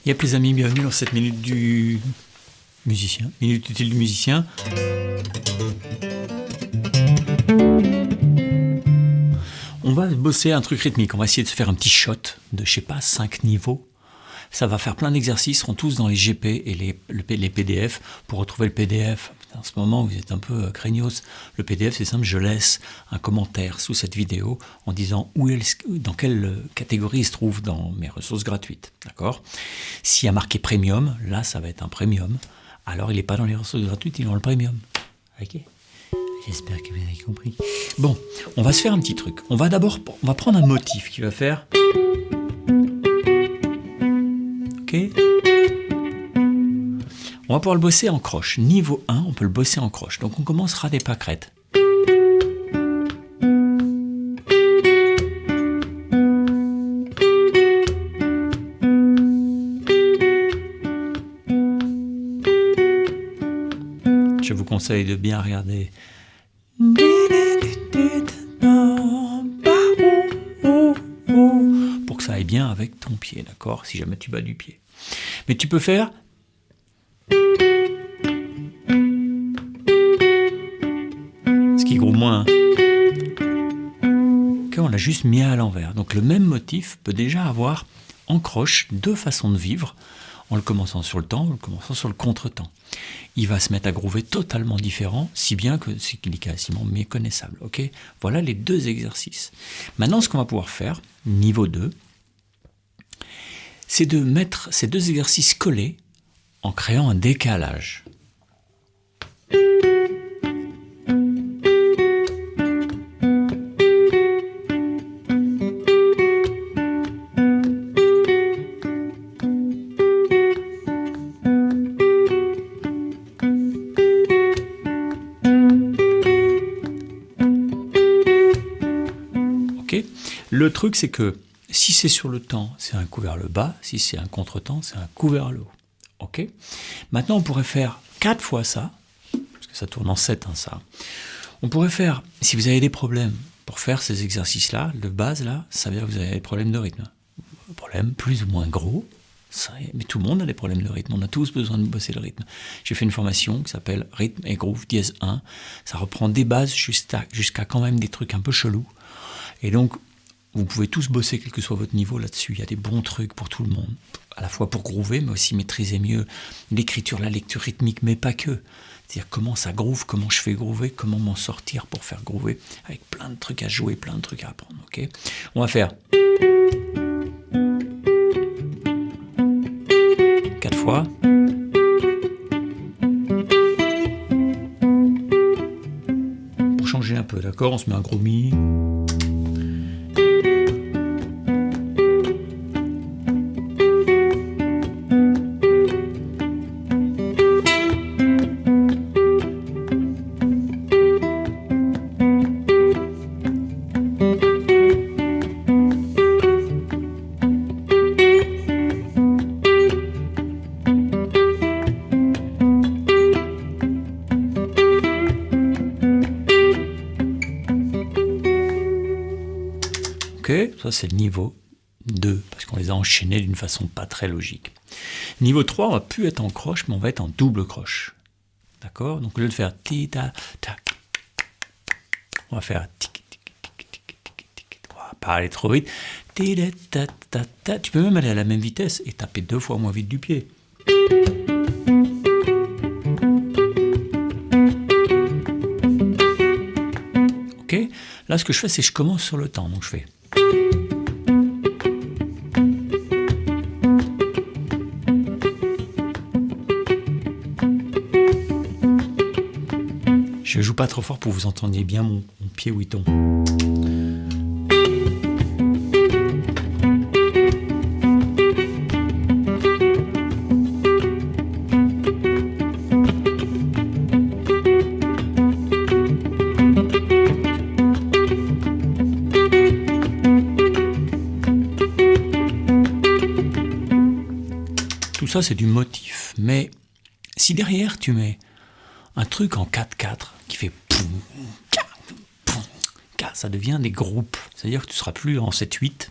Yep les amis, bienvenue dans cette minute du musicien, minute utile du musicien. On va bosser un truc rythmique, on va essayer de se faire un petit shot de, je sais pas, 5 niveaux. Ça va faire plein d'exercices, ils seront tous dans les GP et les PDF. Pour retrouver le PDF, en ce moment vous êtes un peu craignos, le PDF c'est simple, je laisse un commentaire sous cette vidéo en disant dans quelle catégorie il se trouve dans mes ressources gratuites. D'accord ? S'il y a marqué premium, là ça va être un premium, alors il n'est pas dans les ressources gratuites, il est dans le premium. Ok ? J'espère que vous avez compris. Bon, on va se faire un petit truc. On va prendre un motif qui va faire... Ok ? On va pouvoir le bosser en croche. Niveau 1, on peut le bosser en croche. Donc on commencera des pâquerettes. Je vous conseille de bien regarder. Pour que ça aille bien avec ton pied, d'accord ? Si jamais tu bats du pied. Mais tu peux faire... Ce qui groove moins. Ok, on l'a juste mis à l'envers. Donc le même motif peut déjà avoir en croche deux façons de vivre, en le commençant sur le temps, en le commençant sur le contre-temps. Il va se mettre à groover totalement différent, si bien que c'est qu'il est quasiment méconnaissable. Okay ? Voilà les deux exercices. Maintenant, ce qu'on va pouvoir faire, niveau 2, c'est de mettre ces deux exercices collés en créant un décalage. Le truc, c'est que si c'est sur le temps, c'est un coup vers le bas. Si c'est un contre-temps, c'est un coup vers le haut. Ok ? Maintenant, on pourrait faire 4 fois ça, parce que ça tourne en 7, ça. On pourrait faire, si vous avez des problèmes pour faire ces exercices-là, de base, là, ça veut dire que vous avez des problèmes de rythme. Problème plus ou moins gros, mais tout le monde a des problèmes de rythme. On a tous besoin de bosser le rythme. J'ai fait une formation qui s'appelle Rythme et Groove dièse 1. Ça reprend des bases jusqu'à quand même des trucs un peu chelous. Et donc, vous pouvez tous bosser, quel que soit votre niveau là-dessus. Il y a des bons trucs pour tout le monde, à la fois pour groover, mais aussi maîtriser mieux l'écriture, la lecture rythmique, mais pas que. C'est-à-dire comment ça groove, comment je fais groover, comment m'en sortir pour faire groover, avec plein de trucs à jouer, plein de trucs à apprendre. Okay ? On va faire 4 fois. Pour changer un peu, d'accord ? On se met un gros mi. Ça, c'est le niveau 2, parce qu'on les a enchaînés d'une façon pas très logique. Niveau 3, on va plus être en croche, mais on va être en double croche. D'accord ? Donc, au lieu de faire ti-ta, ta, on va faire tic, tic, tic, tic, tic, tic. On va pas aller trop vite. Ta, ta, ta. Tu peux même aller à la même vitesse et taper 2 fois moins vite du pied. Ok ? Là, ce que je fais, c'est que je commence sur le temps. Donc, je fais... Je joue pas trop fort pour que vous entendiez bien mon pied où il tombe. Tout ça, c'est du motif. Mais si derrière, tu mets un truc en 4-4 qui fait poum, ça devient des groupes. C'est-à-dire que tu ne seras plus en 7-8,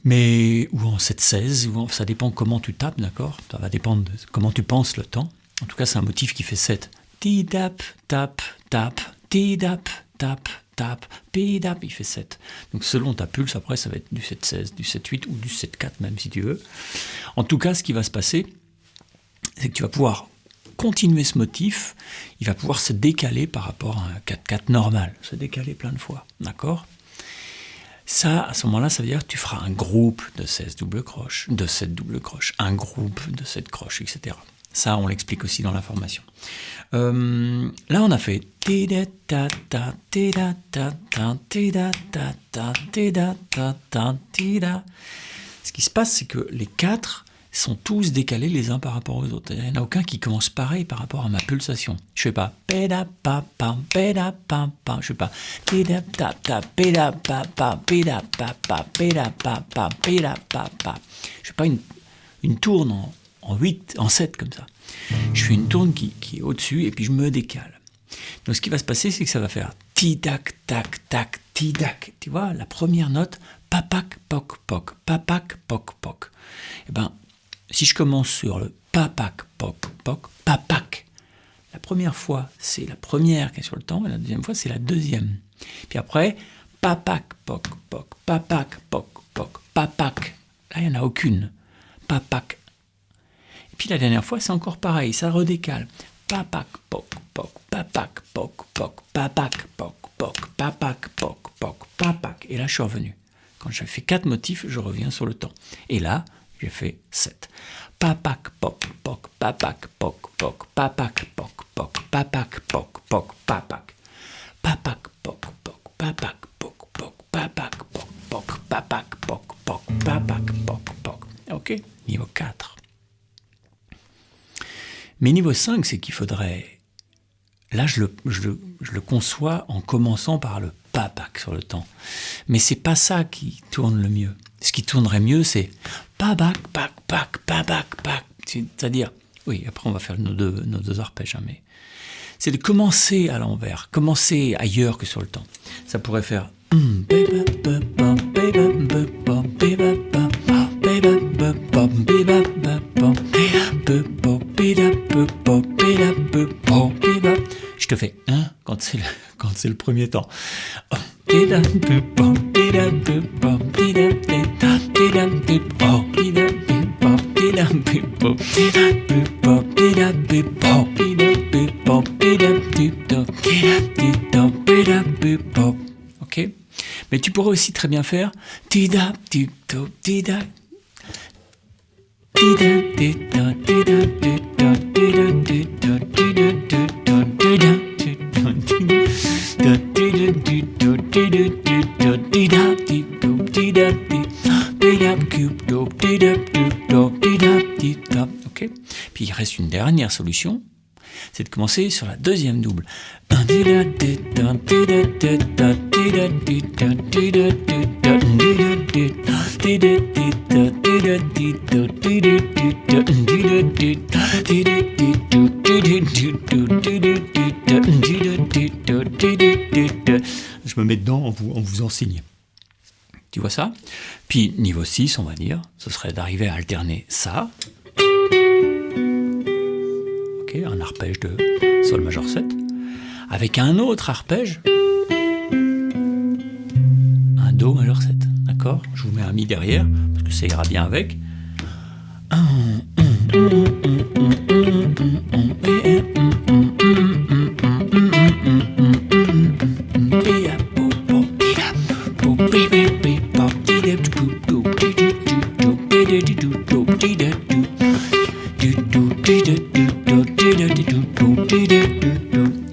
Mais, ou en 7-16, ça dépend comment tu tapes, d'accord? Ça va dépendre de comment tu penses le temps. En tout cas, c'est un motif qui fait 7. Ti-dap, tap, tap, ti-dap, tap, tap, pi-dap, il fait 7. Donc selon ta pulse, après, ça va être du 7-16, du 7-8 ou du 7-4 même si tu veux. En tout cas, ce qui va se passer, c'est que tu vas pouvoir continuer ce motif, il va pouvoir se décaler par rapport à un 4-4 normal, se décaler plein de fois, d'accord? Ça, à ce moment-là, ça veut dire que tu feras un groupe de 16 doubles croches, de 7 doubles croches, un groupe de 7 croches, etc. Ça, on l'explique aussi dans la formation. Là, on a fait ce qui se passe, c'est que les 4 sont tous décalés les uns par rapport aux autres. Il n'y en a aucun qui commence pareil par rapport à ma pulsation. Je ne fais pas je ne fais pas je fais pas une tourne en 8, en 7 comme ça. Je fais une tourne qui est au-dessus et puis je me décale. Donc ce qui va se passer, c'est que ça va faire ti-tac, tac, tac, ti-tac. Tu vois, la première note, papac, poc, poc, papac, poc, poc. Eh ben, si je commence sur le papac, poc, poc, papac, la première fois, c'est la première qui est sur le temps, et la deuxième fois, c'est la deuxième. Puis après, papac, poc, poc, papac, poc, poc, papac. Là, il n'y en a aucune. Papac. Et puis la dernière fois, c'est encore pareil, ça redécale. Papac, poc, poc, papac, poc, poc, papac, poc, poc, papac, poc, poc, papac. Et là, je suis revenu. Quand j'ai fait 4 motifs, je reviens sur le temps. Et là, j'ai fait 7. Papac, poc, poc, papac, poc, poc, papac, poc, poc, papac, poc, poc, papac. Papac, poc, poc, papac, poc, poc, papac, poc, poc, papac, poc, poc, papac, poc, poc. Ok, niveau 4. Mais niveau 5, c'est qu'il faudrait... Là, je le conçois en commençant par le papac sur le temps. Mais c'est pas ça qui tourne le mieux. Ce qui tournerait mieux, c'est papac, pac, pac, papac, pac. C'est-à-dire, oui, après on va faire nos deux arpèges, hein, mais c'est de commencer à l'envers, commencer ailleurs que sur le temps. Ça pourrait faire je te fais 1 quand c'est le premier temps. Ok, mais tu pourrais aussi très bien faire ok. Puis il reste une dernière solution, c'est de commencer sur la deuxième double. Je me mets dedans, on vous enseigne. Tu vois ça? Puis niveau 6, on va dire, ce serait d'arriver à alterner ça. Ok, un arpège de Sol majeur 7. Avec un autre arpège, un Do majeur 7. D'accord? Je vous mets un Mi derrière, parce que ça ira bien avec.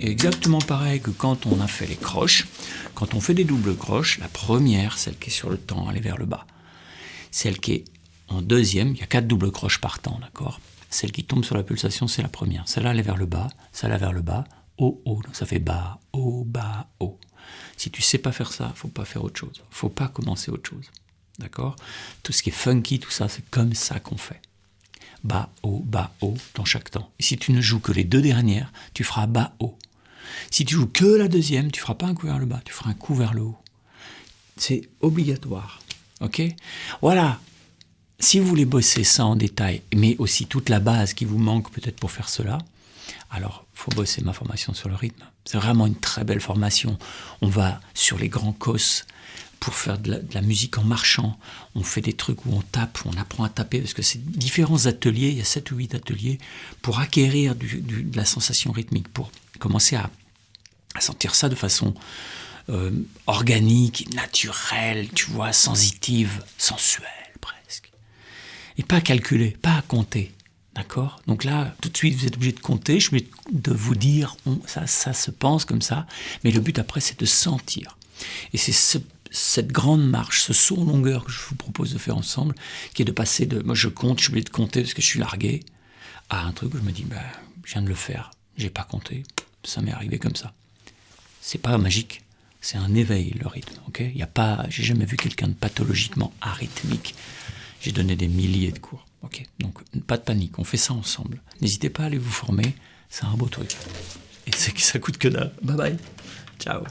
Exactement pareil que quand on a fait les croches. Quand on fait des doubles croches, la première, celle qui est sur le temps, elle est vers le bas. Celle qui est en deuxième, il y a 4 doubles croches par temps, d'accord? Celle qui tombe sur la pulsation, c'est la première. Celle-là, elle est vers le bas, celle-là vers le bas, haut, haut. Donc ça fait bas, haut, bas, haut. Si tu sais pas faire ça, faut pas faire autre chose. Faut pas commencer autre chose, d'accord? Tout ce qui est funky, tout ça, c'est comme ça qu'on fait. Bas, haut, dans chaque temps. Et si tu ne joues que les 2 dernières, tu feras bas, haut. Si tu joues que la deuxième, tu feras pas un coup vers le bas, tu feras un coup vers le haut. C'est obligatoire. Ok? Voilà. Si vous voulez bosser ça en détail, mais aussi toute la base qui vous manque peut-être pour faire cela, alors il faut bosser ma formation sur le rythme. C'est vraiment une très belle formation. On va sur les grands cos pour faire de la musique en marchant. On fait des trucs où on tape, où on apprend à taper, parce que c'est différents ateliers, il y a 7 ou 8 ateliers, pour acquérir de la sensation rythmique, pour commencer à sentir ça de façon organique, naturelle, tu vois, sensitive, sensuelle presque. Et pas calculer, pas à compter. D'accord? Donc là, tout de suite, vous êtes obligé de compter. Je suis obligé de vous dire, ça se pense comme ça. Mais le but après, c'est de sentir. Et c'est cette grande marche, ce saut en longueur que je vous propose de faire ensemble, qui est de passer de, moi je compte, je suis obligé de compter parce que je suis largué, à un truc où je me dis, je viens de le faire, j'ai pas compté, ça m'est arrivé comme ça. C'est pas magique, c'est un éveil, le rythme. Okay, j'ai jamais vu quelqu'un de pathologiquement arythmique. J'ai donné des milliers de cours. Okay, donc pas de panique, on fait ça ensemble. N'hésitez pas à aller vous former, c'est un beau truc. Et ça coûte que dalle. Bye bye. Ciao.